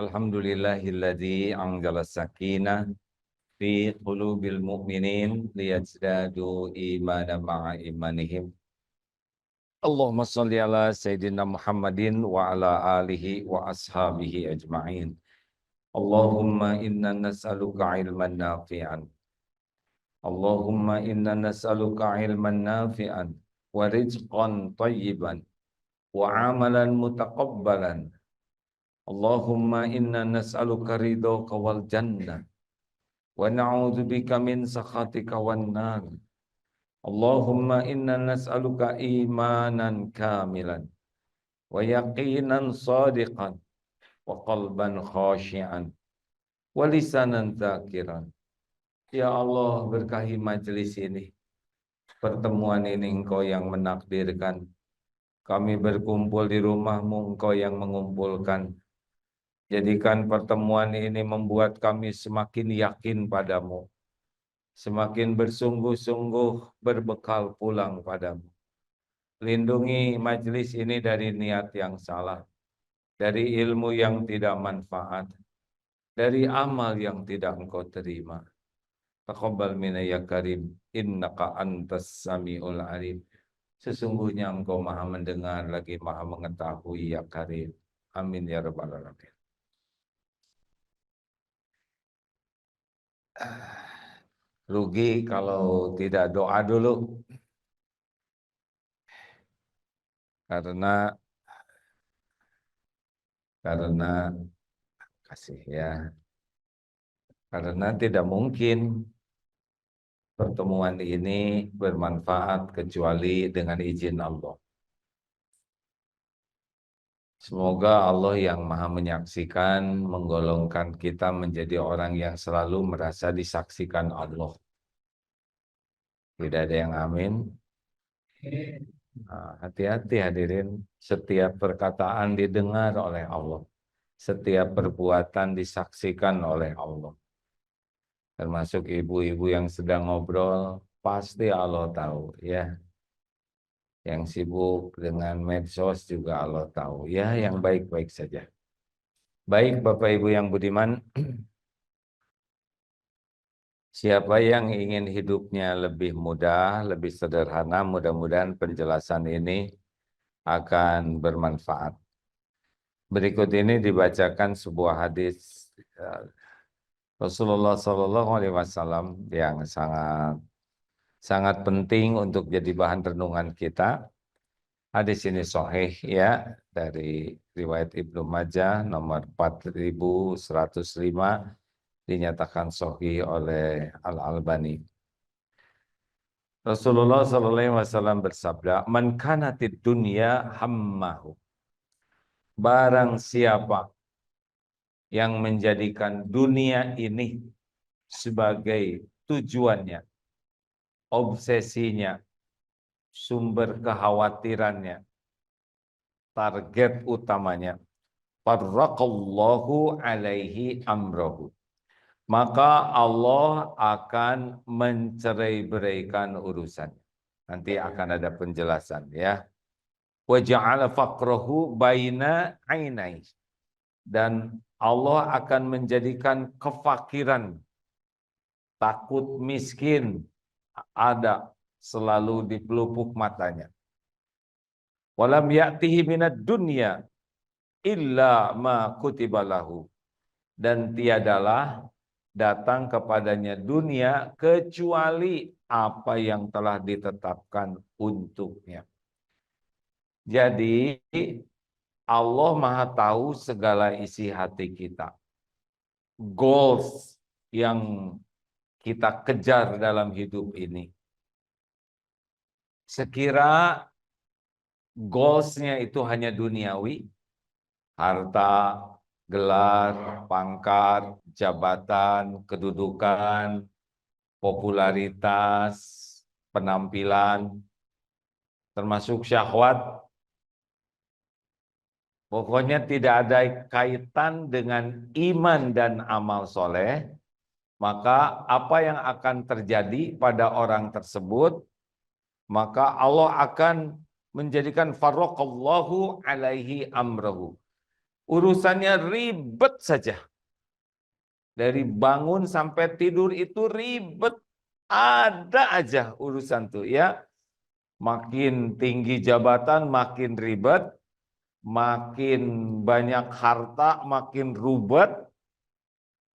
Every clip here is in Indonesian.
Alhamdulillahilladzi anzala sakinah fi qulubil mu'minin liyazdadu imanan ma'a imanihim. Allahumma shalli ala Sayyidina Muhammadin wa ala alihi wa ashabihi ajma'in. Allahumma inna nas'aluka ilman nafi'an. Allahumma inna nas'aluka ilman nafi'an wa rizqan tayyiban wa amalan mutaqabbalan. Allahumma inna nas'aluka ridhaka wal jannah wa na'udzubika min sakhatika wan nar. Allahumma inna nas'aluka imanan kamilan wa yaqinan sadiqan wa qalban khashi'an wa lisanan dzakiran. Ya Allah, berkahi majelis ini. Pertemuan ini Engkau yang menakdirkan. Kami berkumpul di rumah-Mu, Engkau yang mengumpulkan. Jadikan pertemuan ini membuat kami semakin yakin padamu. Semakin bersungguh-sungguh berbekal pulang padamu. Lindungi majelis ini dari niat yang salah. Dari ilmu yang tidak manfaat. Dari amal yang tidak Engkau terima. Taqabbal minna ya karim. Innaka antas sami'ul alim. Sesungguhnya Engkau maha mendengar lagi maha mengetahui ya karim. Amin ya rabbal alamin. Rugi kalau tidak doa dulu, karena kasih ya, karena tidak mungkin pertemuan ini bermanfaat kecuali dengan izin Allah. Semoga Allah yang maha menyaksikan menggolongkan kita menjadi orang yang selalu merasa disaksikan Allah. Tidak ada yang amin. Nah, hati-hati hadirin, setiap perkataan didengar oleh Allah. Setiap perbuatan disaksikan oleh Allah. Termasuk ibu-ibu yang sedang ngobrol, pasti Allah tahu ya. Yang sibuk dengan medsos juga Allah tahu. Ya, yang baik-baik saja. Baik Bapak Ibu yang budiman, siapa yang ingin hidupnya lebih mudah, lebih sederhana, mudah-mudahan penjelasan ini akan bermanfaat. Berikut ini dibacakan sebuah hadis Rasulullah SAW yang sangat penting untuk jadi bahan renungan kita. Hadis ini sahih ya, dari riwayat Ibnu Majah nomor 4105, dinyatakan sahih oleh Al-Albani. Rasulullah SAW bersabda, "Man kanatid dunya hammahu." Barang siapa yang menjadikan dunia ini sebagai tujuannya, obsesinya, sumber kekhawatirannya, target utamanya, farraqallahu alaihi amrahu. Maka Allah akan mencerai-beraikan urusannya. Nanti akan ada penjelasan ya. Wa ja'ala faqrahu baina ainai. Dan Allah akan menjadikan kefakiran, takut miskin ada selalu di pelupuk matanya. Walam ya'tihi minad dunya illa ma kutiba lahu. Dan tiadalah datang kepadanya dunia kecuali apa yang telah ditetapkan untuknya. Jadi Allah Maha tahu segala isi hati kita. Goals yang kita kejar dalam hidup ini. Sekira goalsnya itu hanya duniawi, harta, gelar, pangkat, jabatan, kedudukan, popularitas, penampilan, termasuk syahwat. Pokoknya tidak ada kaitan dengan iman dan amal soleh, maka apa yang akan terjadi pada orang tersebut, maka Allah akan menjadikan farraqallahu alaihi amrahu. Urusannya ribet saja. Dari bangun sampai tidur itu ribet. Ada aja urusan tuh ya. Makin tinggi jabatan makin ribet, makin banyak harta makin ribet,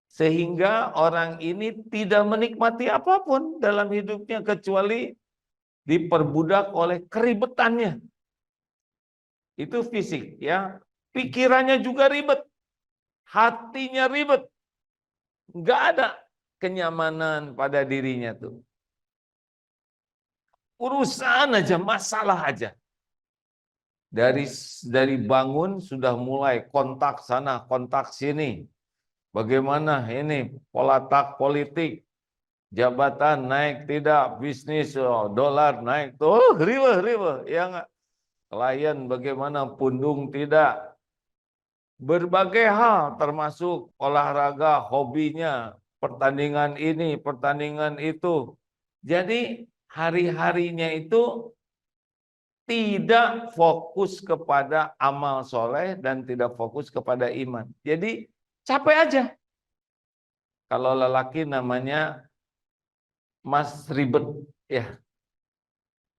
sehingga orang ini tidak menikmati apapun dalam hidupnya kecuali diperbudak oleh keribetannya. Itu fisik ya. Pikirannya juga ribet, hatinya ribet. Nggak ada kenyamanan pada dirinya tuh. Urusan aja, masalah aja. Dari bangun sudah mulai kontak sana, kontak sini. Bagaimana ini pola tak politik, jabatan naik tidak, bisnis dolar naik tuh, riweh, ya nggak? Klien bagaimana pundung tidak. Berbagai hal termasuk olahraga, hobinya, pertandingan ini, pertandingan itu. Jadi hari-harinya itu tidak fokus kepada amal soleh dan tidak fokus kepada iman. Jadi capek aja. Kalau lelaki namanya Mas Ribet, ya.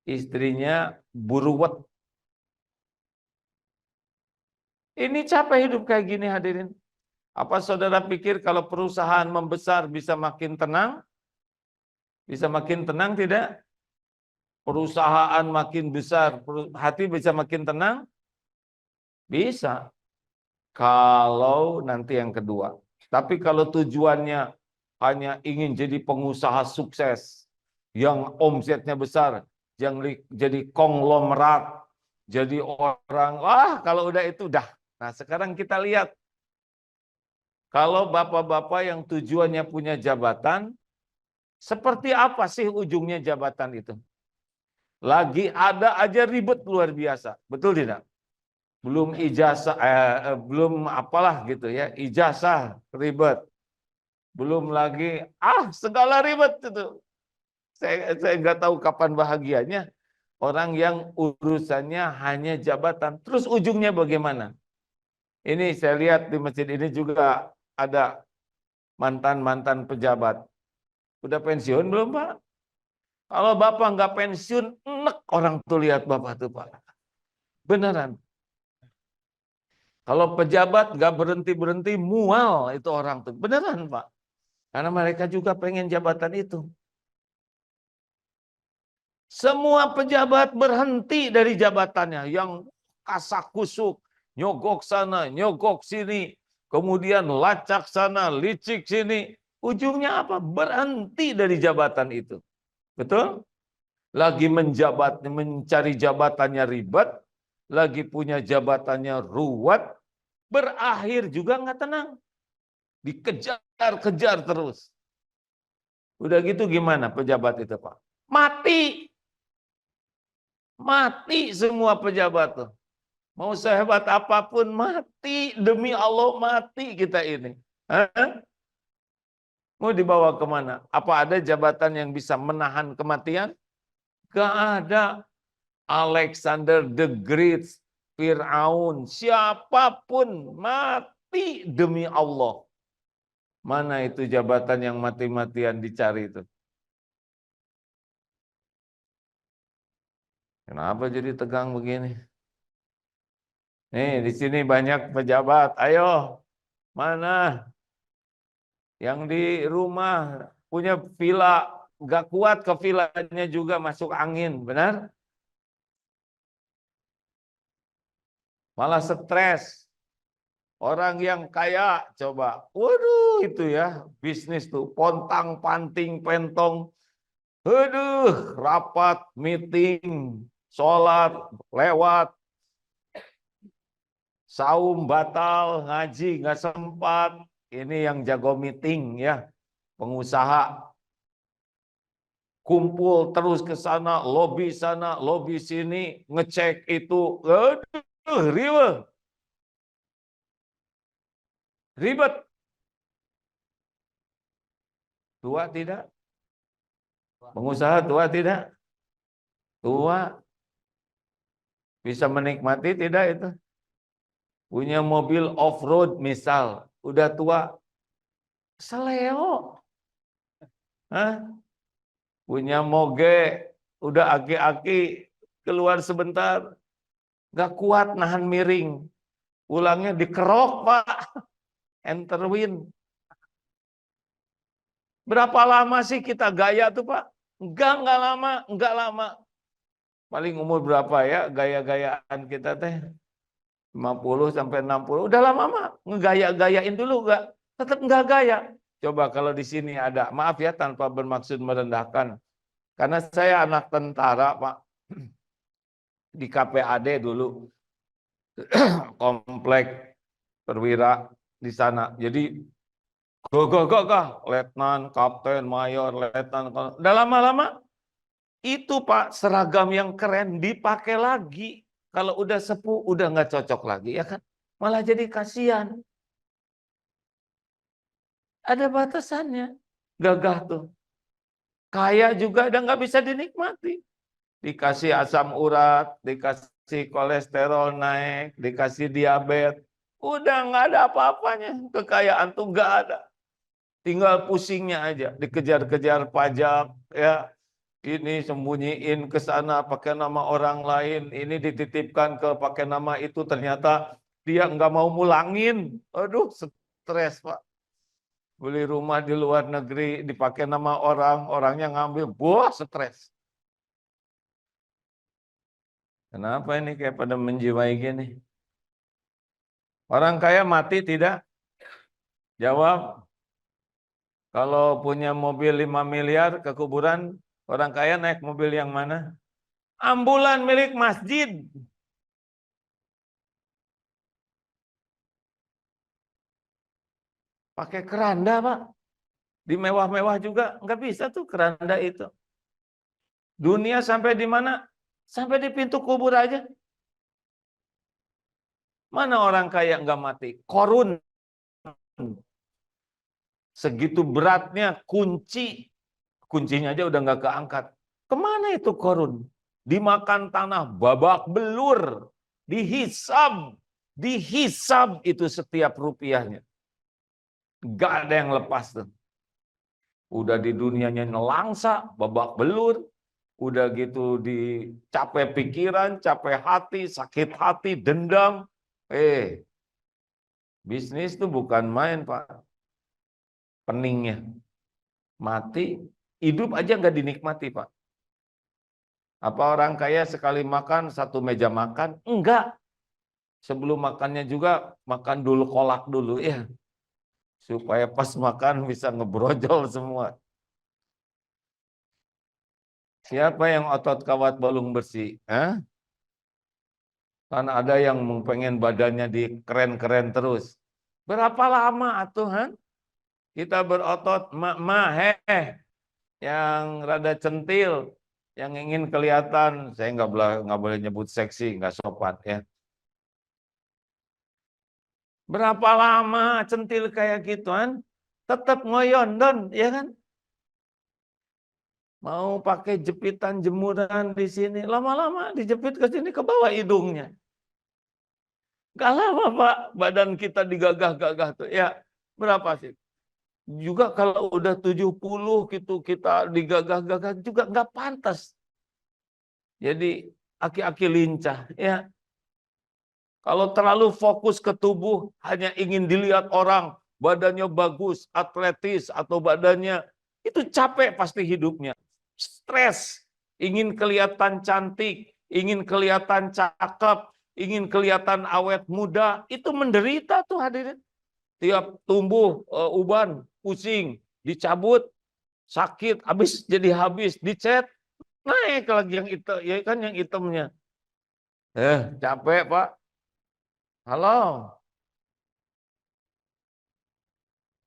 Istrinya Buruwet. Ini capek hidup kayak gini hadirin. Apa saudara pikir kalau perusahaan membesar bisa makin tenang? Bisa makin tenang tidak? Perusahaan makin besar, hati bisa makin tenang? Bisa. Kalau nanti yang kedua. Tapi kalau tujuannya hanya ingin jadi pengusaha sukses, yang omsetnya besar, yang jadi konglomerat, jadi orang, wah kalau udah itu dah. Nah sekarang kita lihat, kalau bapak-bapak yang tujuannya punya jabatan, seperti apa sih ujungnya jabatan itu? Lagi ada aja ribet luar biasa, betul tidak? Belum ijazah, belum apalah gitu ya, ijazah ribet. Belum lagi, segala ribet itu. Saya nggak tahu kapan bahagianya. Orang yang urusannya hanya jabatan. Terus ujungnya bagaimana? Ini saya lihat di masjid ini juga ada mantan-mantan pejabat. Udah pensiun belum Pak? Kalau Bapak nggak pensiun, enek orang tuh lihat Bapak tuh Pak. Beneran. Kalau pejabat nggak berhenti-berhenti, mual itu orang tuh. Beneran Pak. Karena mereka juga pengen jabatan itu. Semua pejabat berhenti dari jabatannya. Yang kasak-kusuk, nyogok sana, nyogok sini. Kemudian lacak sana, licik sini. Ujungnya apa? Berhenti dari jabatan itu. Betul? Lagi menjabat, mencari jabatannya ribet. Lagi punya jabatannya ruwet. Berakhir juga nggak tenang. Dikejar-kejar terus. Udah gitu gimana pejabat itu Pak? Mati. Mati semua pejabat tuh. Mau sehebat apapun mati. Demi Allah mati kita ini. Hah? Mau dibawa kemana? Apa ada jabatan yang bisa menahan kematian? Gak ada. Alexander the Great, Fir'aun, siapapun mati demi Allah. Mana itu jabatan yang mati-matian dicari itu? Kenapa jadi tegang begini? Nih, di sini banyak pejabat. Ayo, mana yang di rumah punya villa, gak kuat ke villanya juga masuk angin, benar? Malah stres. Orang yang kaya, coba, waduh itu ya, bisnis tuh, pontang, panting, pentong, aduh, rapat, meeting, sholat, lewat, saum batal, ngaji nggak sempat. Ini yang jago meeting ya, pengusaha kumpul terus ke sana, lobby sini, ngecek itu, aduh, ribet. Tua tidak? Pengusaha tua tidak? Tua. Bisa menikmati tidak itu? Punya mobil off-road misal, udah tua, seleo. Hah? Punya moge, udah aki-aki, keluar sebentar, gak kuat nahan miring. Pulangnya dikerok, Pak. Enterwin. Berapa lama sih kita gaya tuh, Pak? Enggak lama, enggak lama. Paling umur berapa ya gaya-gayaan kita teh? 50 sampai 60. Udah lama mah ngegaya-gayain dulu enggak? Tetap enggak gaya. Coba kalau di sini ada, maaf ya tanpa bermaksud merendahkan. Karena saya anak tentara, Pak. Di KPAD dulu, komplek perwira di sana. Jadi gagah, letnan, kapten, mayor, letnan. Udah lama-lama itu Pak seragam yang keren dipakai lagi. Kalau udah sepuh udah nggak cocok lagi ya kan? Malah jadi kasihan. Ada batasannya. Gagah tuh. Kaya juga udah nggak bisa dinikmati. Dikasih asam urat, dikasih kolesterol naik, dikasih diabetes. Udah nggak ada apa-apanya. Kekayaan tuh nggak ada. Tinggal pusingnya aja. Dikejar-kejar pajak, ya. Ini sembunyiin ke sana pakai nama orang lain, ini dititipkan ke pakai nama itu, ternyata dia nggak mau mulangin. Aduh, stres Pak. Beli rumah di luar negeri dipakai nama orang, orangnya ngambil, wah stres. Kenapa ini kayak pada menjiwai gini? Orang kaya mati tidak? Jawab. Kalau punya mobil 5 miliar ke kuburan, orang kaya naik mobil yang mana? Ambulan milik masjid. Pakai keranda, Pak. Di mewah-mewah juga nggak bisa tuh keranda itu. Dunia sampai di mana? Sampai di pintu kubur aja. Mana orang kaya nggak mati? Korun. Segitu beratnya kunci. Kuncinya aja udah nggak keangkat. Kemana itu korun? Dimakan tanah babak belur. Dihisab. Dihisab itu setiap rupiahnya. Nggak ada yang lepas tuh. Udah di dunianya nelangsa, babak belur. Udah gitu dicapai pikiran, capek hati, sakit hati, dendam. Bisnis itu bukan main, Pak. Peningnya. Mati, hidup aja nggak dinikmati, Pak. Apa orang kaya sekali makan, satu meja makan? Enggak. Sebelum makannya juga, makan dulu kolak dulu, ya. Supaya pas makan bisa ngebrojol semua. Siapa yang otot kawat balung bersih? Hah? Kan ada yang pengen badannya di keren-keren terus. Berapa lama atuhan? Kita berotot mak yang rada centil, yang ingin kelihatan, saya nggak boleh nyebut seksi, nggak sopan ya. Berapa lama centil kayak gituan? Tetap ngoyondon, ya kan? Mau pakai jepitan jemuran di sini, lama-lama dijepit ke sini ke bawah hidungnya. Gak lama Pak, badan kita digagah-gagah tuh. Ya, berapa sih? Juga kalau udah 70 gitu kita digagah-gagah juga nggak pantas. Jadi aki-aki lincah. Ya, kalau terlalu fokus ke tubuh, hanya ingin dilihat orang, badannya bagus, atletis, atau badannya, itu capek pasti hidupnya. Stres, ingin kelihatan cantik, ingin kelihatan cakep, ingin kelihatan awet muda, itu menderita tuh hadirin. Tiap tumbuh, uban, pusing, dicabut, sakit, habis, dicet, naik lagi yang itu, ya kan yang hitamnya. Capek Pak. Halo,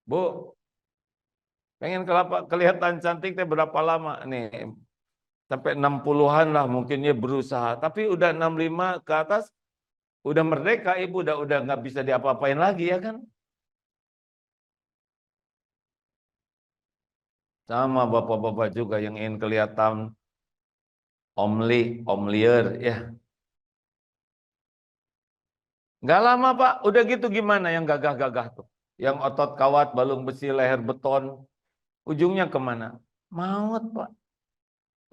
Bu, pengen kelihatan cantik teh berapa lama nih? Sampai 60-an lah mungkinnya berusaha. Tapi udah 65 ke atas, udah merdeka ibu, udah nggak bisa diapa-apain lagi ya kan? Sama bapak-bapak juga yang ingin kelihatan omli, omlier ya. Nggak lama Pak, udah gitu gimana yang gagah-gagah tuh? Yang otot kawat, balung besi, leher beton, ujungnya kemana? Maut Pak,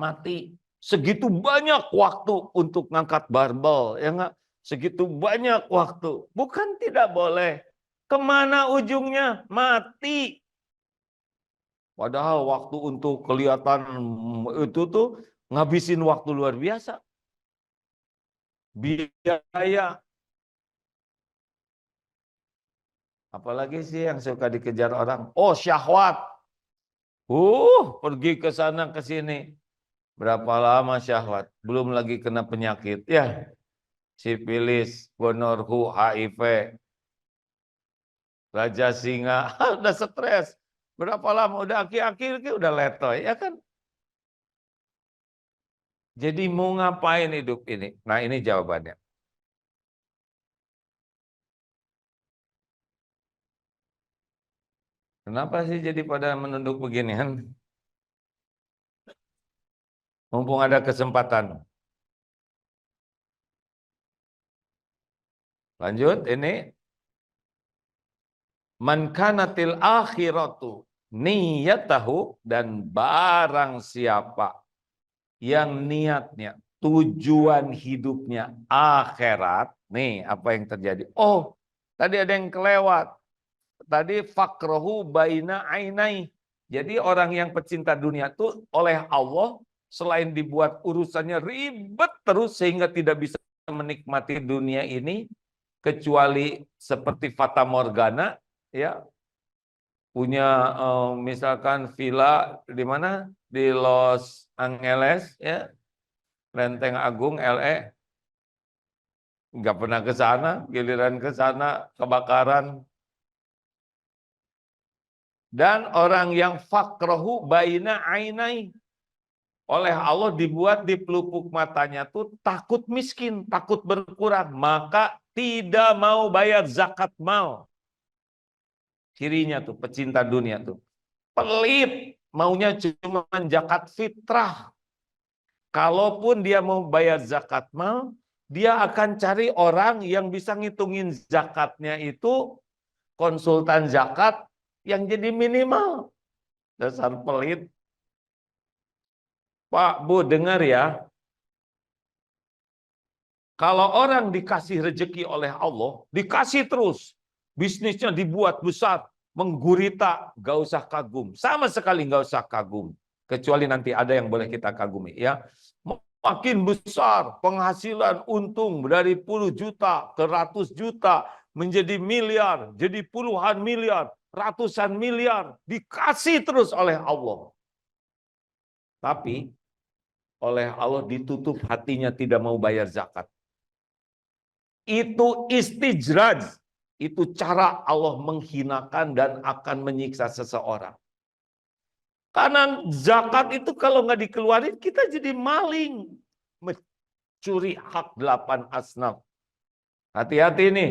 mati. Segitu banyak waktu untuk ngangkat barbel, ya nggak? Segitu banyak waktu, bukan tidak boleh. Kemana ujungnya? Mati. Padahal waktu untuk kelihatan itu tuh ngabisin waktu luar biasa. Biaya. Apalagi sih yang suka dikejar orang? Oh, syahwat. Pergi ke sana ke sini. Berapa lama syahwat? Belum lagi kena penyakit. Ya, sifilis, gonorhu, HIV, raja singa. Udah stres. Berapa lama? Udah aki-aki udah letoy, ya kan? Jadi mau ngapain hidup ini? Nah, ini jawabannya. Kenapa sih jadi pada menunduk beginian? Mumpung ada kesempatan. Lanjut, ini. Man kanatil akhiratu niyatahu, dan barang siapa yang niatnya, tujuan hidupnya akhirat. Nih, apa yang terjadi? Oh, tadi ada yang kelewat. Tadi fakrohu baina ainai. Jadi orang yang pecinta dunia itu oleh Allah, selain dibuat urusannya ribet terus sehingga tidak bisa menikmati dunia ini kecuali seperti fata morgana, ya, punya misalkan villa di mana, di Los Angeles, ya, Lenteng Agung, LA, nggak pernah ke sana, giliran ke sana kebakaran. Dan orang yang fakrohu baina ainai, oleh Allah dibuat di pelupuk matanya tuh takut miskin, takut berkurang, maka tidak mau bayar zakat mal. Cirinya tuh pecinta dunia tuh pelit, maunya cuma zakat fitrah. Kalaupun dia mau bayar zakat mal, dia akan cari orang yang bisa ngitungin zakatnya itu, konsultan zakat yang jadi minimal. Dasar pelit. Pak, Bu, dengar ya. Kalau orang dikasih rezeki oleh Allah, dikasih terus. Bisnisnya dibuat besar, menggurita, gak usah kagum. Sama sekali gak usah kagum. Kecuali nanti ada yang boleh kita kagumi, ya. Makin besar penghasilan, untung dari puluh juta ke ratus juta, menjadi miliar, jadi puluhan miliar, ratusan miliar, dikasih terus oleh Allah. Tapi oleh Allah ditutup hatinya, tidak mau bayar zakat. Itu istijraj. Itu cara Allah menghinakan dan akan menyiksa seseorang. Karena zakat itu kalau nggak dikeluarin, kita jadi maling. Mencuri hak 8 asnaf. Hati-hati nih.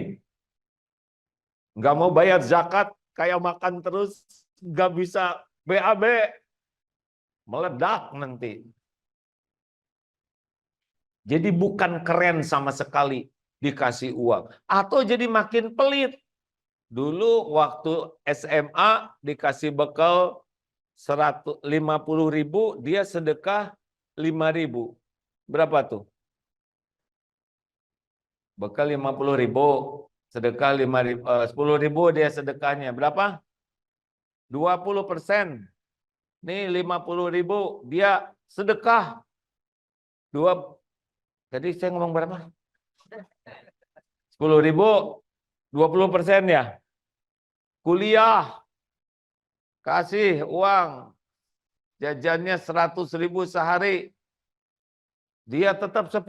Nggak mau bayar zakat, kayak makan terus, nggak bisa BAB. Meledak nanti. Jadi bukan keren sama sekali dikasih uang. Atau jadi makin pelit. Dulu waktu SMA dikasih bekal 150.000, dia sedekah 5.000. Berapa tuh? Bekal 50.000, sedekah 5.000, 10.000 dia sedekahnya. Berapa? 20%. Nih 50.000 dia sedekah. Jadi saya ngomong berapa? 10.000, 20% ya. Kuliah, kasih uang, jajannya 100.000 sehari. Dia tetap 10.000.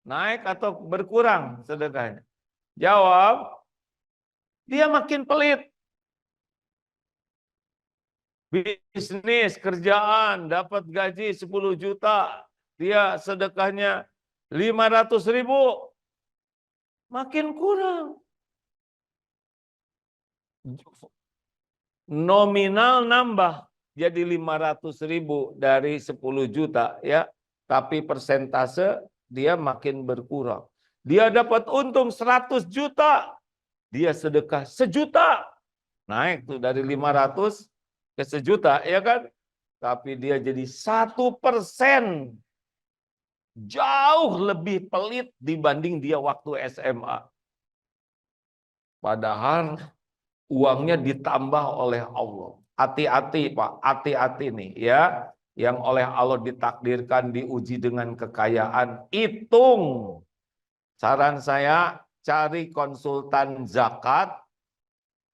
Naik atau berkurang sedekahnya? Jawab, dia makin pelit. Bisnis, kerjaan, dapat gaji 10 juta. Dia sedekahnya 500.000. Makin kurang. Nominal nambah jadi 500.000 dari 10 juta, ya. Tapi persentase dia makin berkurang. Dia dapat untung 100 juta, dia sedekah 1 juta. Naik tuh dari 500 ke 1 juta, ya kan? Tapi dia jadi 1%. Jauh lebih pelit dibanding dia waktu SMA. Padahal uangnya ditambah oleh Allah. Hati-hati Pak, hati-hati nih ya. Yang oleh Allah ditakdirkan diuji dengan kekayaan, hitung. Saran saya, cari konsultan zakat,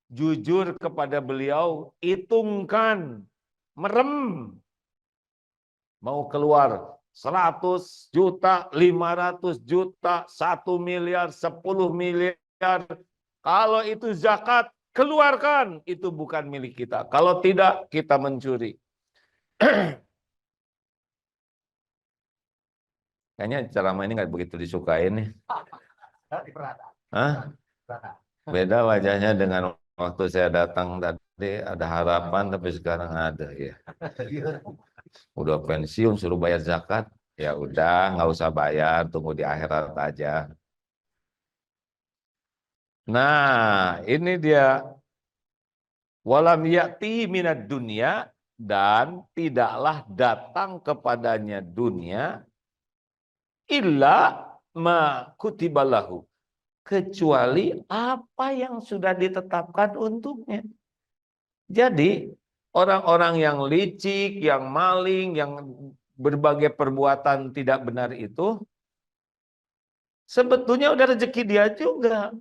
jujur kepada beliau, hitungkan, merem. Mau keluar 100 juta, 500 juta, 1 miliar, 10 miliar. Kalau itu zakat, keluarkan. Itu bukan milik kita. Kalau tidak, kita mencuri. Kayaknya ceramah ini nggak begitu disukain nih. Hah? Beda wajahnya dengan waktu saya datang tadi, ada harapan tapi sekarang ada ya. Udah pensiun suruh bayar zakat, ya udah nggak usah bayar, tunggu di akhirat aja. Nah, ini dia walam ya'ti minad dunya, dan tidaklah datang kepadanya dunia illa ma kutibalahu, kecuali apa yang sudah ditetapkan untuknya. Jadi orang-orang yang licik, yang maling, yang berbagai perbuatan tidak benar itu sebetulnya udah rezeki dia juga.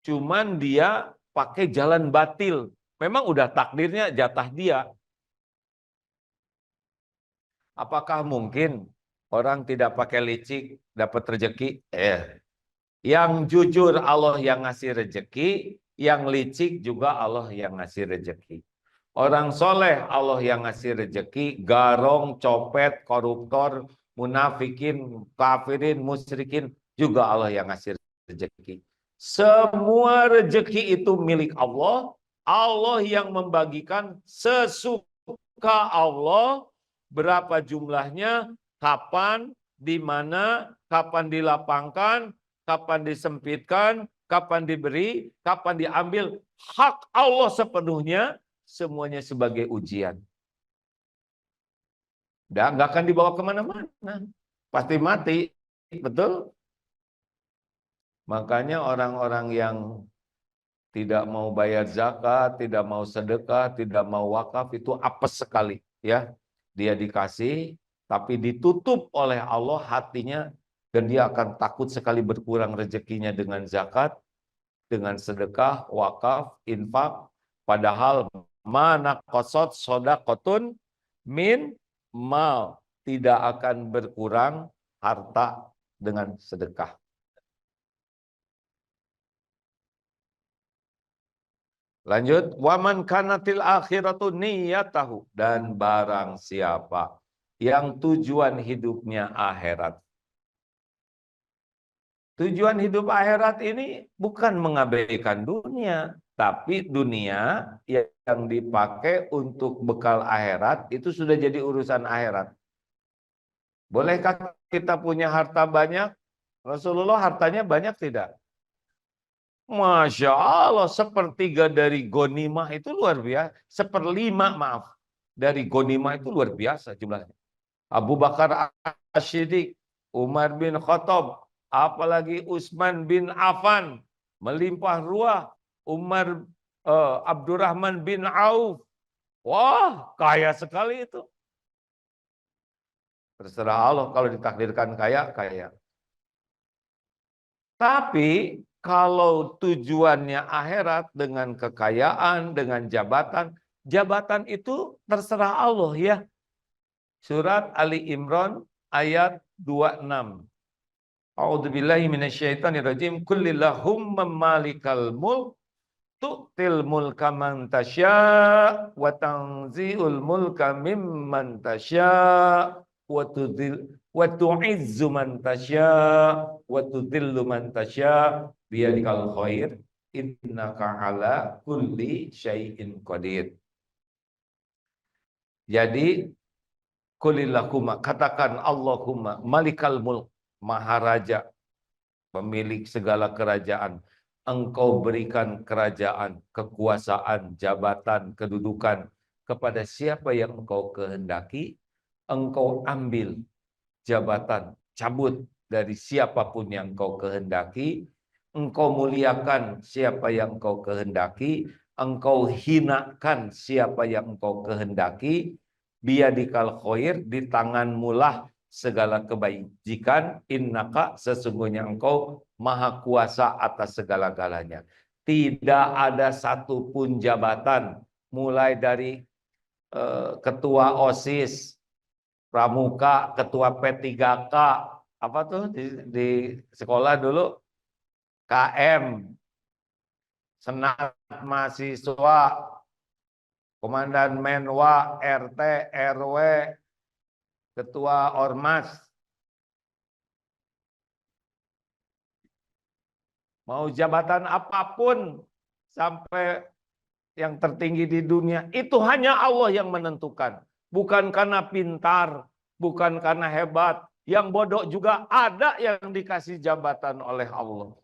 Cuman dia pakai jalan batil. Memang udah takdirnya jatah dia. Apakah mungkin orang tidak pakai licik dapat rezeki? Yang jujur Allah yang ngasih rezeki, yang licik juga Allah yang ngasih rezeki. Orang soleh Allah yang ngasih rezeki, garong, copet, koruptor, munafikin, kafirin, musyrikin juga Allah yang ngasih rezeki. Semua rezeki itu milik Allah. Allah yang membagikan sesuka Allah. Berapa jumlahnya, kapan, di mana, kapan dilapangkan, kapan disempitkan, kapan diberi, kapan diambil. Hak Allah sepenuhnya, semuanya sebagai ujian. Dan nggak akan dibawa kemana-mana. Pasti mati. Betul? Makanya orang-orang yang tidak mau bayar zakat, tidak mau sedekah, tidak mau wakaf, itu apes sekali. Ya, dia dikasih, tapi ditutup oleh Allah hatinya, dan dia akan takut sekali berkurang rezekinya dengan zakat, dengan sedekah, wakaf, infak. Padahal mana qasad sodakotun min mal, tidak akan berkurang harta dengan sedekah. Lanjut, waman kanatil akhiratu niyatahu, dan barang siapa yang tujuan hidupnya akhirat. Tujuan hidup akhirat ini bukan mengabaikan dunia, tapi dunia yang dipakai untuk bekal akhirat itu sudah jadi urusan akhirat. Bolehkah kita punya harta banyak? Rasulullah hartanya banyak tidak? Masya Allah, 1/3 dari gonimah itu luar biasa. 1/5, maaf, dari gonimah itu luar biasa jumlahnya. Abu Bakar As-Siddiq, Umar bin Khattab, apalagi Utsman bin Affan, melimpah ruah. Umar, Abdurrahman bin Auf, wah kaya sekali itu. Terserah Allah, kalau ditakdirkan kaya, kaya. Tapi kalau tujuannya akhirat dengan kekayaan, dengan jabatan, jabatan itu terserah Allah ya. Surat Ali Imran ayat 26. A'udzubillahi minasyaitonirrajim. Kullillahumma malikal mulk tu'til mulka man tasya' wa tanzi'ul mulka mimman tasya' wa tu'izzu man tasya' wa tudhillu man tasya' biyadikal khair innaka ala kulli syai'in qadir. Jadi Qulillahumma, katakan Allahumma malikal mulk, maharaja, pemilik segala kerajaan. Engkau berikan kerajaan, kekuasaan, jabatan, kedudukan kepada siapa yang engkau kehendaki. Engkau ambil jabatan, cabut dari siapapun yang engkau kehendaki. Engkau muliakan siapa yang engkau kehendaki. Engkau hinakan siapa yang engkau kehendaki. Biyadikal khair, di tanganmulah segala kebajikan. Innaka, sesungguhnya engkau maha kuasa atas segala-galanya. Tidak ada satupun jabatan, mulai dari ketua OSIS, pramuka, ketua P3K, apa tuh di sekolah dulu, KM, senat mahasiswa, komandan Menwa, RT, RW, ketua Ormas, mau jabatan apapun sampai yang tertinggi di dunia, itu hanya Allah yang menentukan. Bukan karena pintar, bukan karena hebat. Yang bodoh juga ada yang dikasih jabatan oleh Allah.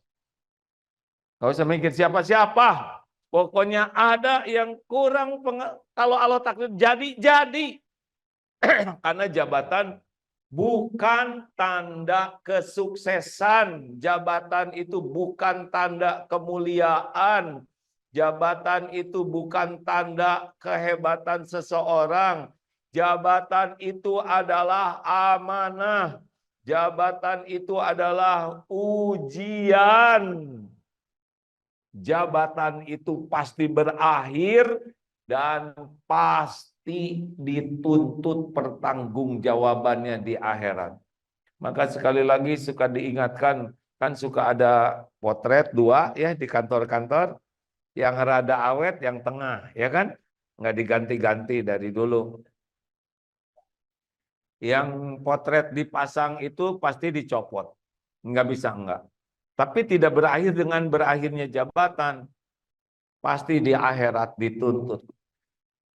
Gak usah mikir siapa-siapa. Pokoknya ada yang kurang, kalau Allah takdir jadi. Karena jabatan bukan tanda kesuksesan. Jabatan itu bukan tanda kemuliaan. Jabatan itu bukan tanda kehebatan seseorang. Jabatan itu adalah amanah. Jabatan itu adalah ujian. Jabatan itu pasti berakhir dan pasti dituntut pertanggungjawabannya di akhirat. Maka sekali lagi suka diingatkan, kan suka ada potret dua ya di kantor-kantor, yang rada awet, yang tengah, ya kan? Nggak diganti-ganti dari dulu. Yang potret dipasang itu pasti dicopot. Nggak bisa enggak. Tapi tidak berakhir dengan berakhirnya jabatan. Pasti di akhirat dituntut.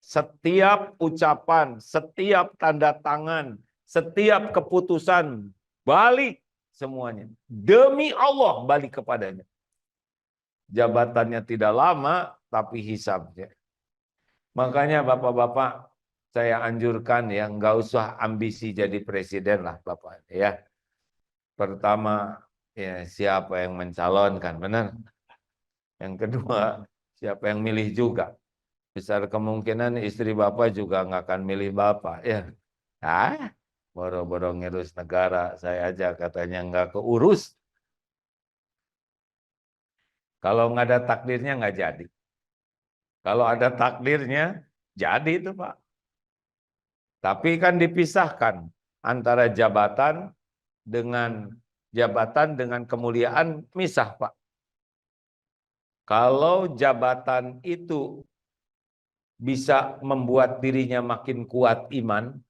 Setiap ucapan, setiap tanda tangan, setiap keputusan, balik semuanya. Demi Allah balik kepadanya. Jabatannya tidak lama, tapi hisabnya. Makanya bapak-bapak, saya anjurkan ya, nggak usah ambisi jadi presiden lah bapak. Ya, pertama ya siapa yang mencalonkan, benar. Yang kedua, siapa yang milih juga. Besar kemungkinan istri bapak juga nggak akan milih bapak. Ya, boro-boro ngurus negara, saya aja katanya nggak keurus. Kalau nggak ada takdirnya nggak jadi. Kalau ada takdirnya, jadi itu Pak. Tapi kan dipisahkan antara jabatan dengan kemuliaan, misah Pak. Kalau jabatan itu bisa membuat dirinya makin kuat iman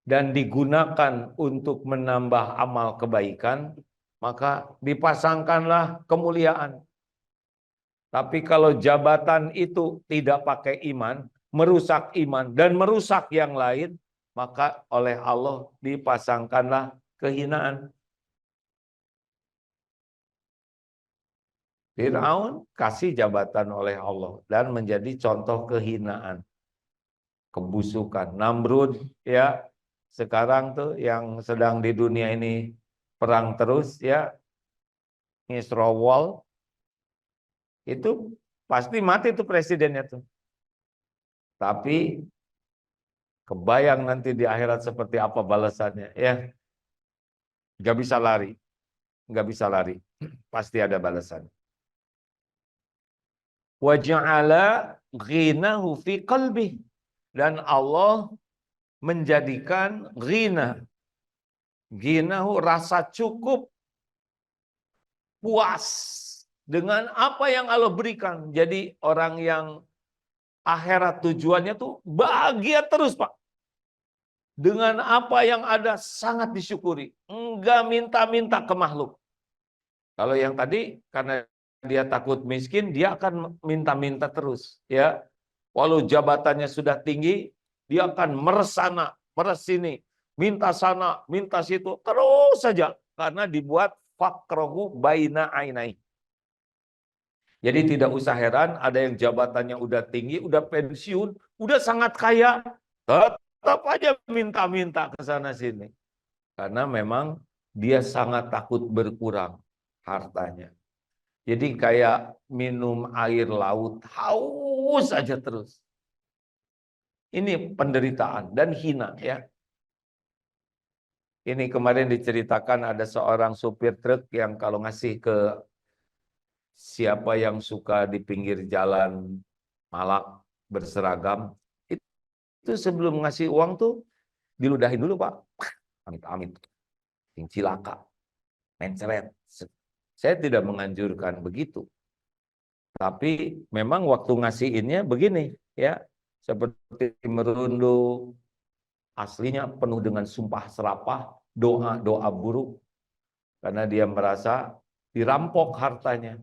dan digunakan untuk menambah amal kebaikan, maka dipasangkanlah kemuliaan. Tapi kalau jabatan itu tidak pakai iman, merusak iman dan merusak yang lain, maka oleh Allah dipasangkanlah kehinaan. Fir'aun kasih jabatan oleh Allah dan menjadi contoh kehinaan, kebusukan. Namrud ya, sekarang tuh yang sedang di dunia ini perang terus ya, Ngisrowol, itu pasti mati tuh presidennya tuh. Tapi kebayang nanti di akhirat seperti apa balasannya ya. Nggak bisa lari. Nggak bisa lari. Pasti ada balasan. Wa ja'ala ghinahu fi qalbi. Dan Allah menjadikan ghinahu rasa cukup, puas dengan apa yang Allah berikan. Jadi orang yang akhirat tujuannya tuh bahagia terus Pak. Dengan apa yang ada sangat disyukuri. Enggak minta-minta ke makhluk. Kalau yang tadi karena dia takut miskin, dia akan minta-minta terus. Ya, walau jabatannya sudah tinggi, dia akan meresana meres sini, minta sana, minta situ, terus saja. Karena dibuat fakrohu baina ainai. Jadi tidak usah heran ada yang jabatannya udah tinggi, udah pensiun, udah sangat kaya, tetap aja minta-minta ke sana sini. Karena memang dia sangat takut berkurang hartanya. Jadi kayak minum air laut, haus aja terus. Ini penderitaan dan hina ya. Ini kemarin diceritakan ada seorang supir truk yang kalau ngasih ke siapa yang suka di pinggir jalan malak berseragam, itu sebelum ngasih uang tuh diludahin dulu Pak. Amit-amit, cilaka, mencret. Saya tidak menganjurkan begitu. Tapi memang waktu ngasihinnya begini ya, seperti merunduk, aslinya penuh dengan sumpah serapah, doa-doa buruk, karena dia merasa dirampok hartanya.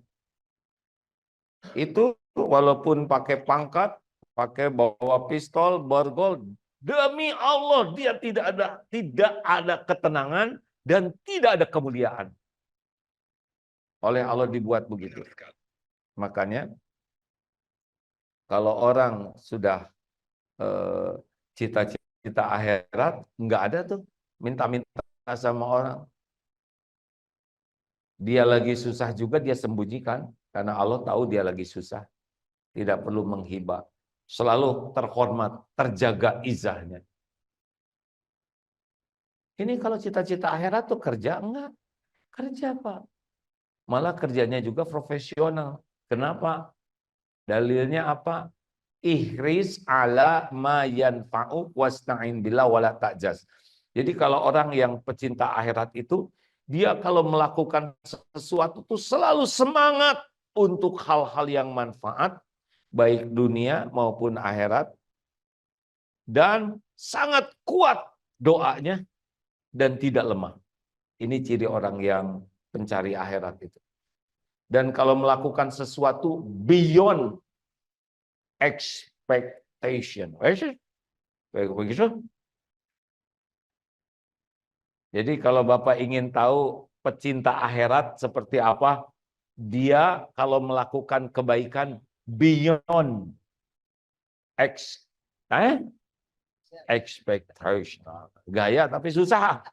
Itu walaupun pakai pangkat, pakai bawa pistol, borgol, demi Allah dia tidak ada ketenangan dan tidak ada kemuliaan. Oleh Allah dibuat begitu. Makanya kalau orang sudah cita-cita akhirat, nggak ada tuh minta-minta sama orang. Dia lagi susah juga dia sembunyikan, karena Allah tahu dia lagi susah. Tidak perlu menghibah. Selalu terhormat, terjaga izahnya. Ini kalau cita-cita akhirat tuh kerja enggak? Kerja Pak. Malah kerjanya juga profesional. Kenapa? Dalilnya apa? Ihris ala ma yanfa'u wasta'in billah wala ta'jaz. Jadi kalau orang yang pecinta akhirat itu, dia kalau melakukan sesuatu tuh selalu semangat untuk hal-hal yang manfaat, baik dunia maupun akhirat, dan sangat kuat doanya dan tidak lemah. Ini ciri orang yang pencari akhirat itu. Dan kalau melakukan sesuatu beyond expectation. Begitu? Jadi kalau Bapak ingin tahu pecinta akhirat seperti apa, dia kalau melakukan kebaikan beyond expectation. Gaya tapi susah.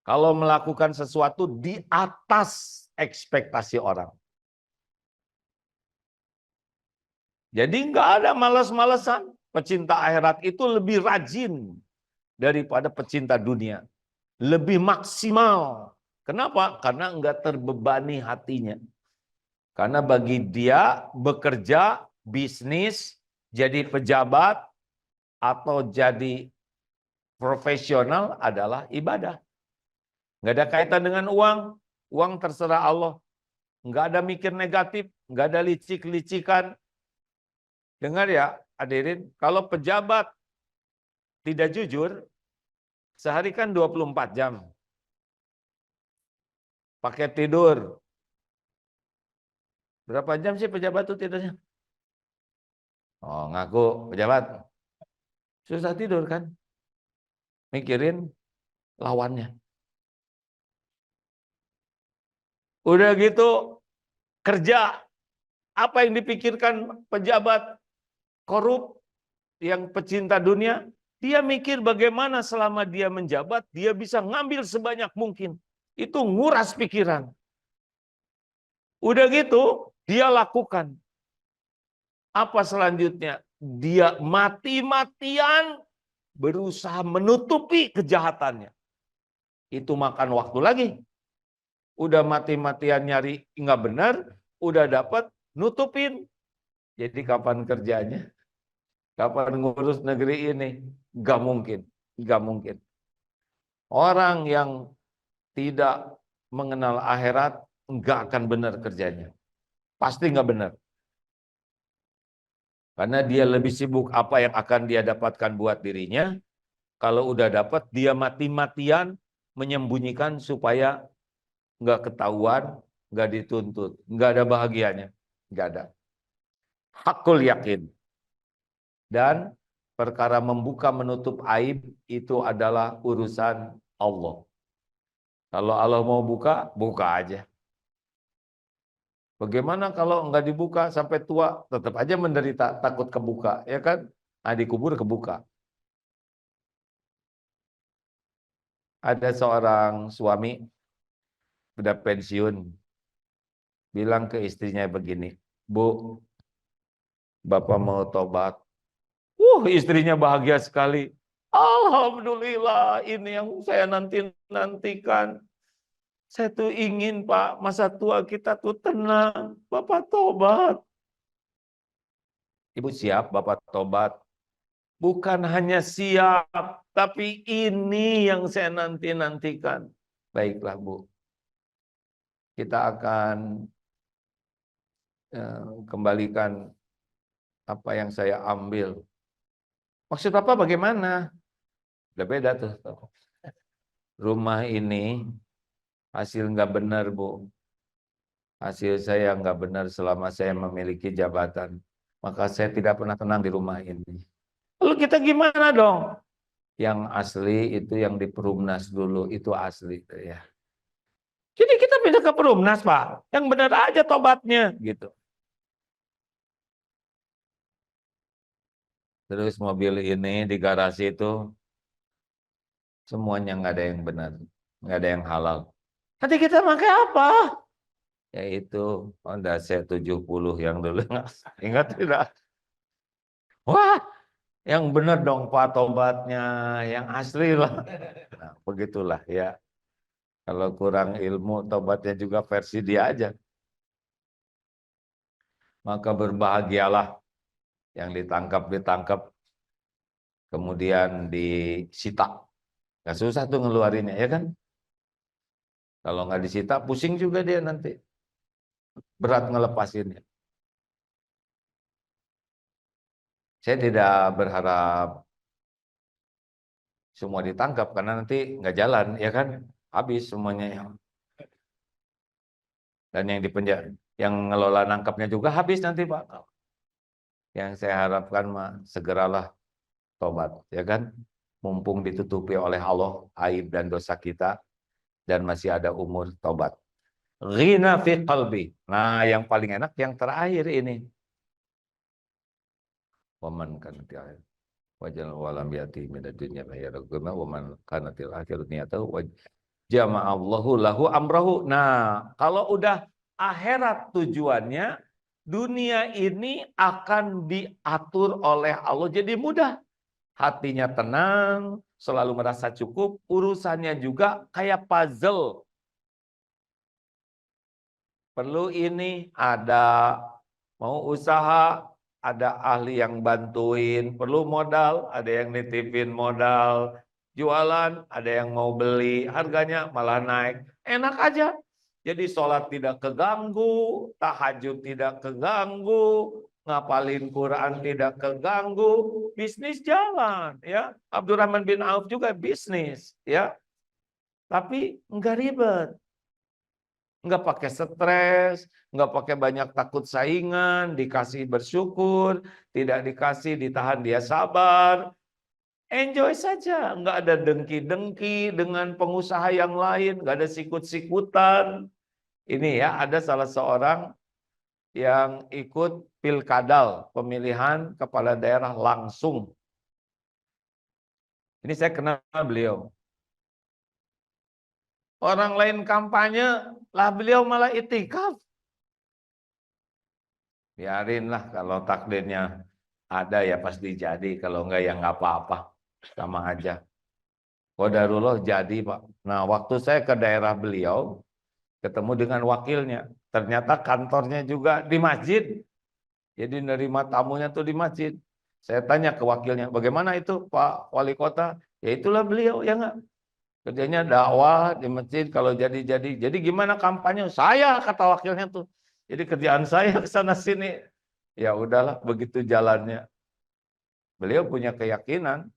Kalau melakukan sesuatu di atas ekspektasi orang. Jadi nggak ada malas-malasan. Pecinta akhirat itu lebih rajin daripada pecinta dunia. Lebih maksimal. Kenapa? Karena nggak terbebani hatinya. Karena bagi dia bekerja, bisnis, jadi pejabat, atau jadi profesional adalah ibadah. Nggak ada kaitan dengan uang. Uang terserah Allah. Nggak ada mikir negatif. Nggak ada licik-licikan. Dengar ya, hadirin, kalau pejabat tidak jujur, sehari kan 24 jam. Pakai tidur. Berapa jam sih pejabat itu tidurnya? Oh, ngaku pejabat. Susah tidur kan? Mikirin lawannya. Udah gitu, kerja. Apa yang dipikirkan pejabat korup yang pecinta dunia? Dia mikir bagaimana selama dia menjabat, dia bisa ngambil sebanyak mungkin. Itu nguras pikiran. Udah gitu, dia lakukan. Apa selanjutnya? Dia mati-matian berusaha menutupi kejahatannya. Itu makan waktu lagi. Udah mati-matian nyari nggak benar, udah dapat, nutupin. Jadi kapan kerjanya? Kapan ngurus negeri ini? Nggak mungkin. Nggak mungkin. Orang yang tidak mengenal akhirat nggak akan benar kerjanya. Pasti nggak benar. Karena dia lebih sibuk apa yang akan dia dapatkan buat dirinya. Kalau udah dapat, dia mati-matian menyembunyikan supaya nggak ketahuan, nggak dituntut, nggak ada bahagianya, nggak ada. Hakul yakin. Dan perkara membuka menutup aib itu adalah urusan Allah. Kalau Allah mau buka, buka aja. Bagaimana kalau enggak dibuka sampai tua, tetap aja menderita, takut kebuka, ya kan? Nah, dikubur kebuka. Ada seorang suami udah pensiun, bilang ke istrinya begini, Bu, Bapak mau tobat. Istrinya bahagia sekali. Alhamdulillah, ini yang saya nanti-nantikan. Saya tuh ingin, Pak, masa tua kita tuh tenang. Bapak tobat. Ibu siap, Bapak tobat. Bukan hanya siap, tapi ini yang saya nanti-nantikan. Baiklah, Bu. Kita akan kembalikan apa yang saya ambil. Maksud Bapak bagaimana? Udah beda tuh. Rumah ini hasil nggak benar, Bu. Hasil saya nggak benar selama saya memiliki jabatan. Maka saya tidak pernah tenang di rumah ini. Lalu kita gimana dong? Yang asli itu yang di Perumnas dulu, itu asli. Ya. Jadi kita pindah ke Perumnas, Pak. Yang benar aja tobatnya. Gitu. Terus mobil ini di garasi itu semuanya nggak ada yang benar, nggak ada yang halal. Nanti kita pakai apa? Yaitu Honda C70 yang dulu. Ingat tidak? Wah, yang benar dong Pak tobatnya, yang asli lah. Nah, begitulah ya. Kalau kurang ilmu, tobatnya juga versi dia aja. Maka berbahagialah yang ditangkap, kemudian disita. Gak susah tuh ngeluarinnya, ya kan? Kalau nggak disita, pusing juga dia nanti. Berat ngelepasinnya. Saya tidak berharap semua ditangkap, karena nanti nggak jalan, ya kan? Habis semuanya. Dan yang dipenjara, yang ngelola nangkapnya juga habis nanti, Pak. Yang saya harapkan mah segeralah tobat, ya kan? Mumpung ditutupi oleh Allah aib dan dosa kita dan masih ada umur tobat. Ghina fi qalbi. Nah, yang paling enak yang terakhir ini. Waman kanatil wajal walam yati min dunya ma yarquna waman kanatil akhir niyatahu jama'allahu lahu amrahu. Nah, kalau udah akhirat tujuannya, dunia ini akan diatur oleh Allah jadi mudah. Hatinya tenang, selalu merasa cukup, urusannya juga kayak puzzle. Perlu ini, ada mau usaha, ada ahli yang bantuin, perlu modal, ada yang nitipin modal, jualan, ada yang mau beli, harganya malah naik. Enak aja. Jadi sholat tidak keganggu, tahajud tidak keganggu, ngapalin Quran tidak keganggu, bisnis jalan, ya. Abdurrahman bin Auf juga bisnis, ya. Tapi enggak ribet. Nggak pakai stres, nggak pakai banyak takut saingan, dikasih bersyukur, tidak dikasih ditahan dia sabar. Enjoy saja, nggak ada dengki-dengki dengan pengusaha yang lain, nggak ada sikut-sikutan. Ini ya, ada salah seorang yang ikut pilkadal, pemilihan kepala daerah langsung. Ini saya kenal beliau. Orang lain kampanye, lah beliau malah itikaf. Biarinlah, kalau takdirnya ada ya pasti jadi, kalau enggak ya enggak apa-apa, sama aja. Qadarullah jadi, Pak. Nah, waktu saya ke daerah beliau, ketemu dengan wakilnya, ternyata kantornya juga di masjid. Jadi nerima tamunya tuh di masjid. Saya tanya ke wakilnya, bagaimana itu Pak Wali Kota? Ya itulah beliau, ya enggak? Kerjanya dakwah di masjid, kalau jadi. Jadi gimana kampanye? Saya, kata wakilnya tuh. Jadi kerjaan saya ke sana sini. Ya udahlah, begitu jalannya. Beliau punya keyakinan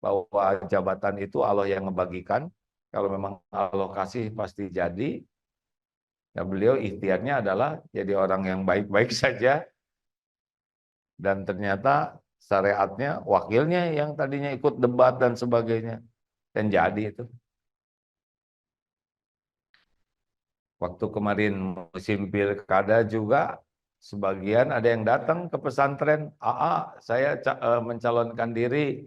bahwa jabatan itu Allah yang membagikan. Kalau memang Allah kasih pasti jadi. Ya beliau ikhtiarnya adalah jadi orang yang baik-baik saja. Dan ternyata syariatnya, wakilnya yang tadinya ikut debat dan sebagainya. Dan jadi itu. Waktu kemarin musim pilkada juga, sebagian ada yang datang ke pesantren, saya mencalonkan diri,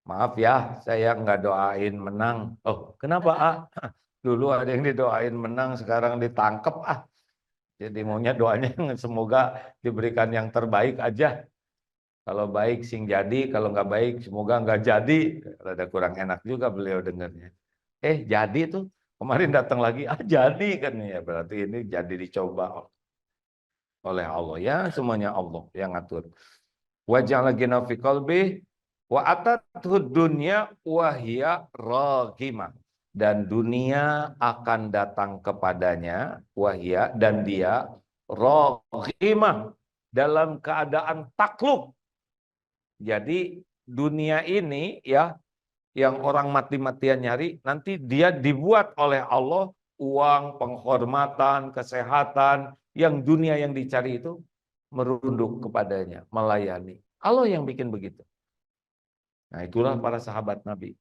maaf ya, saya nggak doain menang. Oh, kenapa Dulu ada yang didoain menang, sekarang ditangkep Jadi maunya doanya semoga diberikan yang terbaik aja. Kalau baik sing jadi, kalau nggak baik semoga nggak jadi. Ada kurang enak juga beliau dengarnya. Jadi tuh kemarin datang lagi, jadi kan ya, berarti ini jadi dicoba oleh Allah ya, semuanya Allah yang ngatur. Wa ja'ala ghina fi qalbi wa atathu dunya wa hiya raghimah. Dan dunia akan datang kepadanya, wahia, dan dia raghimah, dalam keadaan takluk. Jadi dunia ini ya, yang orang mati-matian nyari, nanti dia dibuat oleh Allah uang, penghormatan, kesehatan, yang dunia yang dicari itu merunduk kepadanya, melayani. Allah yang bikin begitu. Nah, itulah para sahabat Nabi,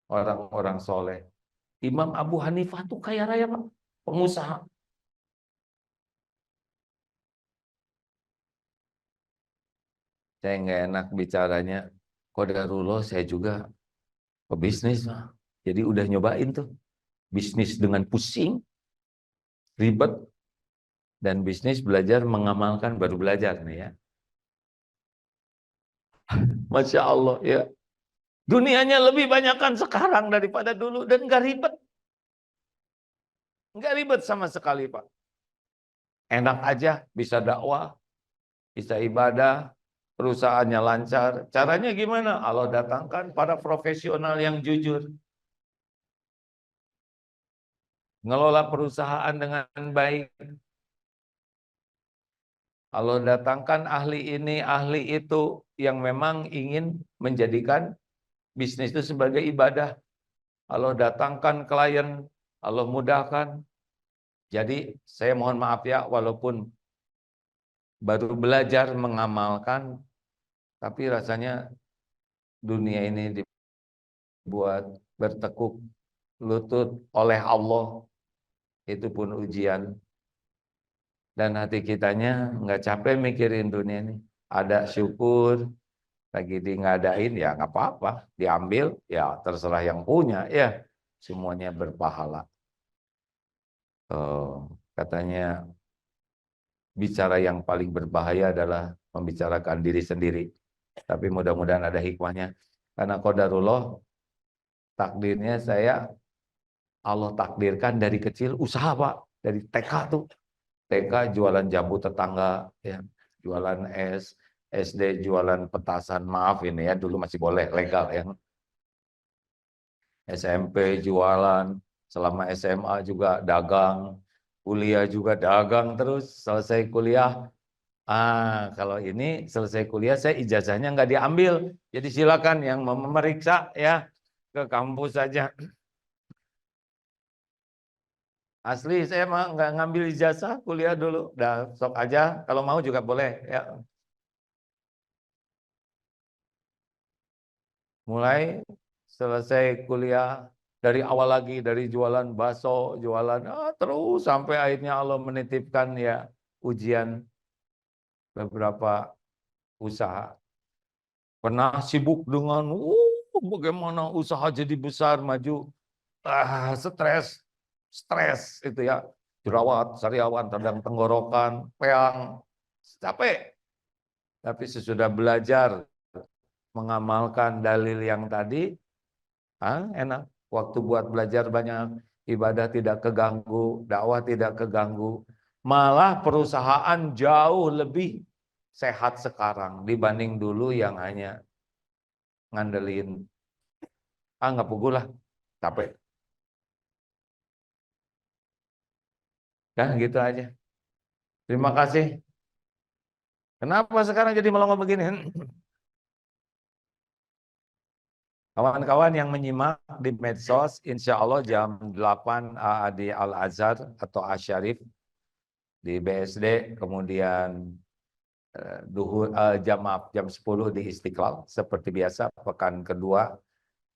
orang-orang soleh. Imam Abu Hanifah tuh kaya raya, Pak, pengusaha. Saya nggak enak bicaranya, qadarullah, saya juga pebisnis, Pak. Jadi udah nyobain tuh bisnis dengan pusing, ribet, dan bisnis belajar mengamalkan baru belajar nih ya. Masya Allah ya. Dunianya lebih banyakkan sekarang daripada dulu dan nggak ribet. Nggak ribet sama sekali, Pak. Enak aja, bisa dakwah, bisa ibadah, perusahaannya lancar. Caranya gimana? Allah datangkan para profesional yang jujur. Ngelola perusahaan dengan baik. Allah datangkan ahli ini, ahli itu yang memang ingin menjadikan bisnis itu sebagai ibadah. Allah datangkan klien, Allah mudahkan. Jadi saya mohon maaf ya, walaupun baru belajar mengamalkan, tapi rasanya dunia ini dibuat bertekuk lutut oleh Allah, itu pun ujian. Dan hati kitanya nggak capek mikirin dunia ini. Ada syukur, lagi di ngadain ya nggak apa-apa, diambil ya terserah yang punya ya, semuanya berpahala. Katanya bicara yang paling berbahaya adalah membicarakan diri sendiri. Tapi mudah-mudahan ada hikmahnya. Karena qadarullah, takdirnya saya, Allah takdirkan dari kecil usaha, Pak. Dari TK tuh. TK jualan jambu tetangga, ya, jualan es, SD jualan petasan. Maaf ini ya, dulu masih boleh, legal ya. SMP jualan, selama SMA juga dagang, kuliah juga dagang terus, selesai kuliah. Kalau ini selesai kuliah saya ijazahnya nggak diambil. Jadi silakan yang memeriksa ya ke kampus saja. Asli saya mah nggak ngambil ijazah kuliah dulu. Dah sok aja kalau mau juga boleh ya. Mulai selesai kuliah dari awal lagi, dari jualan bakso, jualan terus sampai akhirnya Allah menitipkan ya ujian beberapa usaha. Pernah sibuk dengan bagaimana usaha jadi besar, maju. Stres, stres itu ya. Jerawat, sariawan, radang tenggorokan, peang, capek. Tapi sesudah belajar mengamalkan dalil yang tadi, enak. Waktu buat belajar banyak, ibadah tidak keganggu, dakwah tidak keganggu. Malah perusahaan jauh lebih sehat sekarang dibanding dulu yang hanya ngandelin, nggak pukul lah, capek. Kan gitu aja. Terima kasih. Kenapa sekarang jadi melongo begini? Kawan-kawan yang menyimak di medsos, insya Allah jam 8 di Al-Azhar atau Asyarif di BSD, kemudian jam 10 di Istiqlal seperti biasa. Pekan kedua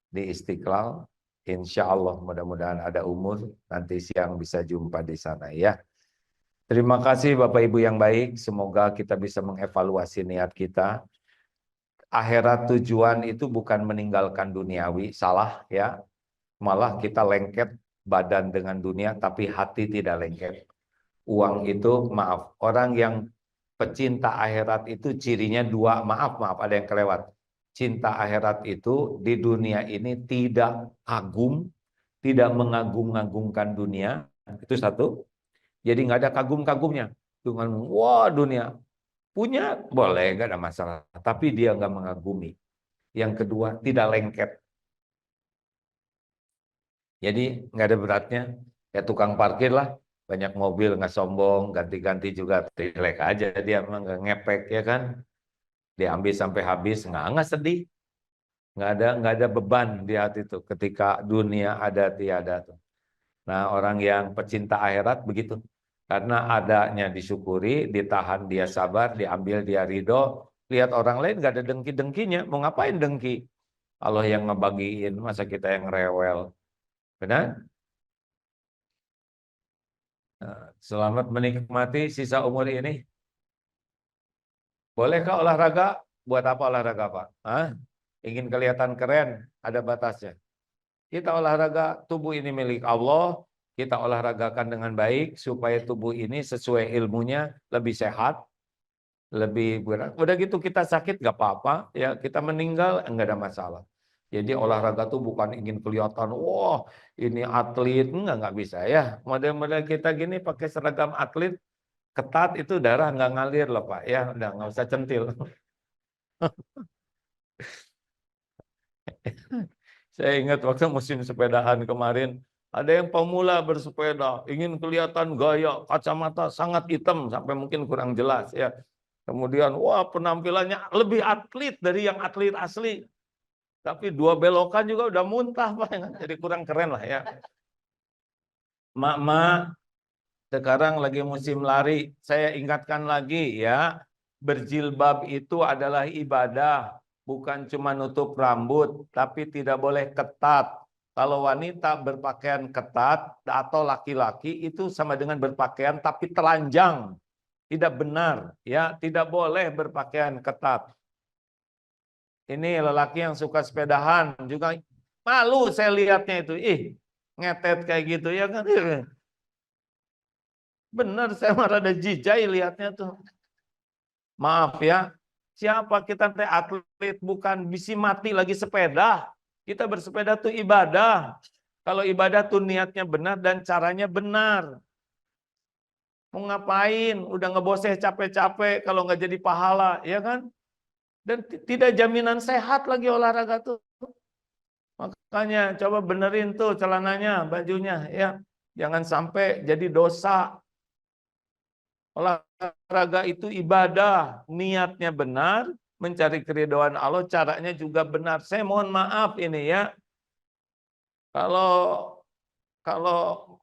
di Istiqlal, insya Allah mudah-mudahan ada umur nanti siang bisa jumpa di sana ya. Terima kasih Bapak Ibu yang baik, semoga kita bisa mengevaluasi niat kita. Akhirat tujuan itu bukan meninggalkan duniawi, salah ya. Malah kita lengket badan dengan dunia tapi hati tidak lengket. Uang itu, maaf, orang yang pecinta akhirat itu cirinya dua, maaf ada yang kelewat. Cinta akhirat itu di dunia ini tidak kagum, tidak mengagung-agungkan dunia, itu satu. Jadi nggak ada kagum-kagumnya. Dengan wah dunia punya boleh nggak ada masalah, tapi dia nggak mengagumi. Yang kedua tidak lengket. Jadi nggak ada beratnya. Ya tukang parkir lah, banyak mobil nggak sombong, ganti-ganti juga relax aja dia nggak ngepek ya kan. Diambil sampai habis nggak sedih, nggak ada beban di hati itu. Ketika dunia ada tiada tuh. Nah orang yang pecinta akhirat begitu. Karena adanya disyukuri, ditahan dia sabar, diambil dia ridho. Lihat orang lain nggak ada dengki-dengkinya. Mau ngapain dengki? Allah yang ngebagiin, masa kita yang rewel. Benar? Selamat menikmati sisa umur ini. Bolehkah olahraga? Buat apa olahraga Pak? Hah? Ingin kelihatan keren? Ada batasnya. Kita olahraga, tubuh ini milik Allah. Kita olahragakan dengan baik supaya tubuh ini sesuai ilmunya lebih sehat, lebih berat. Udah gitu kita sakit nggak apa-apa, ya kita meninggal nggak ada masalah. Jadi olahraga tuh bukan ingin kelihatan, wah ini atlet, nggak bisa ya. Model-model kita gini pakai seragam atlet ketat itu darah nggak ngalir loh Pak, ya udah nggak usah centil. Saya ingat waktu musim sepedahan kemarin, ada yang pemula bersepeda, ingin kelihatan gaya, kacamata sangat hitam sampai mungkin kurang jelas ya. Kemudian, wah penampilannya lebih atlet dari yang atlet asli. Tapi dua belokan juga udah muntah Pak, jadi kurang keren lah ya. Mak-mak, sekarang lagi musim lari, saya ingatkan lagi ya, berjilbab itu adalah ibadah. Bukan cuma nutup rambut, tapi tidak boleh ketat. Kalau wanita berpakaian ketat atau laki-laki itu sama dengan berpakaian tapi telanjang. Tidak benar, ya, tidak boleh berpakaian ketat. Ini lelaki yang suka sepedahan juga malu saya lihatnya itu. Ih, ngetet kayak gitu ya kan. Benar, saya malah ada jijai lihatnya tuh. Maaf ya, siapa kita teh atlet bukan bisi mati lagi sepeda. Kita bersepeda tuh ibadah. Kalau ibadah tuh niatnya benar dan caranya benar. Mau ngapain? Udah ngeboseh capek-capek kalau nggak jadi pahala, ya kan? Dan tidak jaminan sehat lagi olahraga tuh. Makanya coba benerin tuh celananya, bajunya, ya. Jangan sampai jadi dosa. Olahraga itu ibadah, niatnya benar, mencari keridhaan Allah, caranya juga benar. Saya mohon maaf ini ya, kalau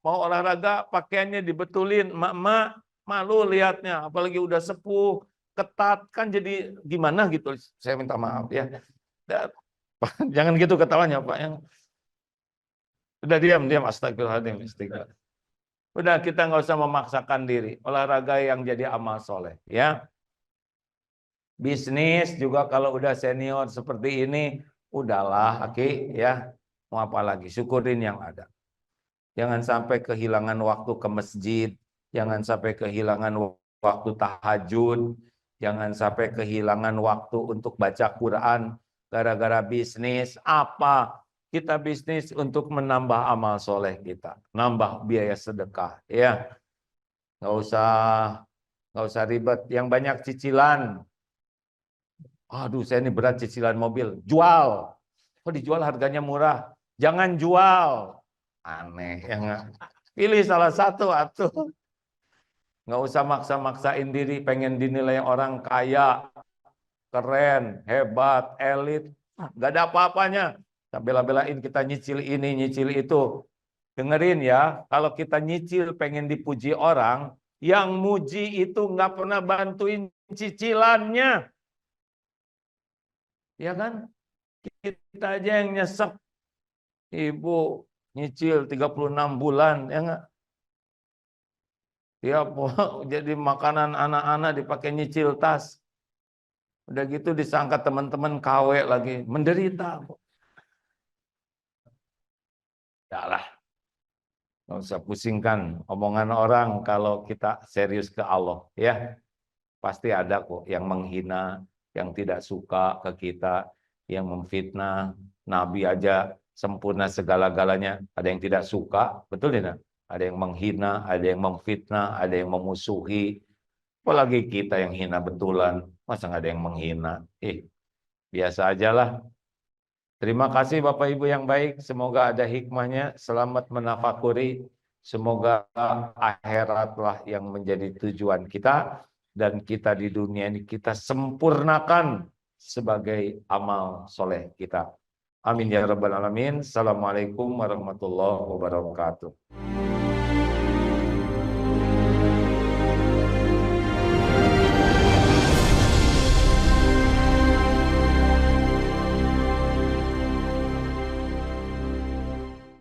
mau olahraga pakaiannya dibetulin, mak-mak malu lihatnya, apalagi udah sepuh, ketat kan jadi gimana gitu. Saya minta maaf ya. Jangan gitu ketawanya Pak. Yang udah diam, astagfirullahaladzim, istighfar. Udah kita nggak usah memaksakan diri. Olahraga yang jadi amal soleh. Ya, bisnis juga kalau udah senior seperti ini, udahlah, Aki, ya. Mau apa lagi? Syukurin yang ada. Jangan sampai kehilangan waktu ke masjid. Jangan sampai kehilangan waktu tahajud. Jangan sampai kehilangan waktu untuk baca Quran. Gara-gara bisnis, apa? Kita bisnis untuk menambah amal soleh kita, nambah biaya sedekah, ya. Nggak usah ribet. Yang banyak cicilan, aduh saya ini berat cicilan mobil, jual. Kok dijual harganya murah? Jangan jual. Aneh, ya nggak? Pilih salah satu atuh. Nggak usah maksa-maksain diri, pengen dinilai orang kaya, keren, hebat, elit. Nggak ada apa-apanya. Bela-belain kita nyicil ini, nyicil itu. Dengerin ya, kalau kita nyicil pengen dipuji orang, yang muji itu nggak pernah bantuin cicilannya. Ya kan? Kita aja yang nyesek. Ibu nyicil 36 bulan, ya enggak? Ya, jadi makanan anak-anak dipakai nyicil tas. Udah gitu disangka teman-teman KW lagi, menderita. Ya lah, nggak usah pusingkan omongan orang kalau kita serius ke Allah. Ya, pasti ada kok yang menghina, yang tidak suka ke kita, yang memfitnah. Nabi aja sempurna segala-galanya, ada yang tidak suka, betul tidak? Ada yang menghina, ada yang memfitnah, ada yang memusuhi. Apalagi kita yang hina betulan, masa nggak ada yang menghina? Biasa aja lah. Terima kasih Bapak Ibu yang baik, semoga ada hikmahnya, selamat menafakuri, semoga akhiratlah yang menjadi tujuan kita, dan kita di dunia ini kita sempurnakan sebagai amal soleh kita. Amin ya rabbal alamin. Assalamualaikum warahmatullahi wabarakatuh.